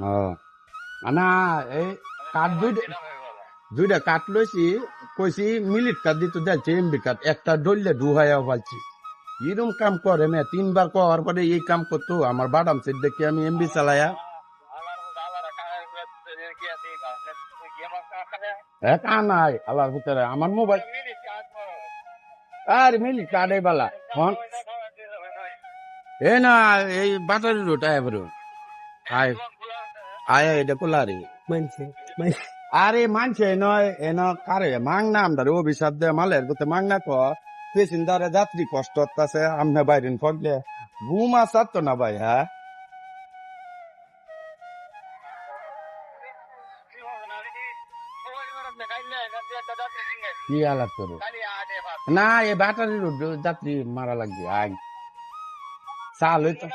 ও না এই কাঠ দুইটা কাঠ লইছি কইছি মিলিট কাঠ দিতে যাচ্ছে এমবি কাঠ একটা ডললে ডুহাইয়া পাইছি এরকম কাম করে মে 3 বার করার পরে এই কাম করতো আমার বাদাম সেট দেখে আমি এমবি চালায়া নাই আল্লাহর ভিতরে আমার মোবাইল আর মিলিট কাঠ এই বালা এ না এই বাটারি রোড আয় বড় আয় আয় এটা কোলারি মানছে আরে মানছে নয় এন কারে মাং না আমদার অভিশাপ দে মালের গতে মাং না তো পেসেঞ্জারে যাত্রী কষ্ট হচ্ছে আমনে বাইরেন ফগলে ঘুম আসার তো না ভাই হ্যাঁ কি আলাপ করো না এ ব্যাটারি যাত্রী মারা লাগবে আই চাল হইতো